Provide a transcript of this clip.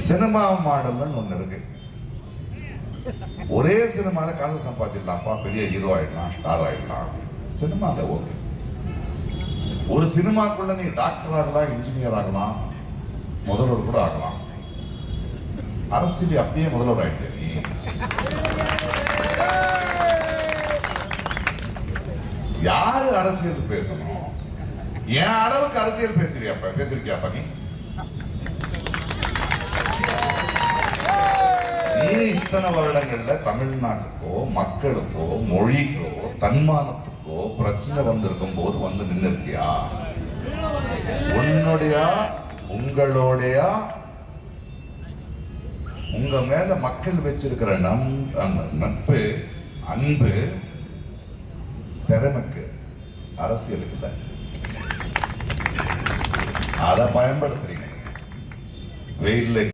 Cinema மாடல்னு ஒண்ணு இருக்கு. ஒரே சினிமால காசு சம்பாதிச்சிடலாம்ப்பா, பெரிய ஹீரோ ஆயிடலாம், ஸ்டார் ஆயிடலாம். சினிமால ஓகே. ஒரு சினிமாக்குள்ள நீ டாக்டர் ஆகலாம், இன்ஜினியர் ஆகலாம், முதல்வர் கூட ஆகலாம். அரசியல் அப்படியே முதல்வர் ஆயிடுங்க நீ. யாரு அரசியல் பேசணும்? என் அளவுக்கு அரசியல் பேசிருக்கியாப்பா நீ? நீ இத்தனை வருடங்கள்ல தமிழ்நாட்டுக்கோ மக்களுக்கோ மொழிக்கோ தன்மானத்துக்கோ பிரச்சனை வந்திருக்கும் போது வந்து நின்று இருக்கியா? உங்களோடைய உங்க மேல மக்கள் வச்சிருக்கிற நட்பு, அன்பு, திறமைக்கு, அரசியலுக்கு இல்லை. அதை பயன்படுத்துறீங்க. வெயில்ல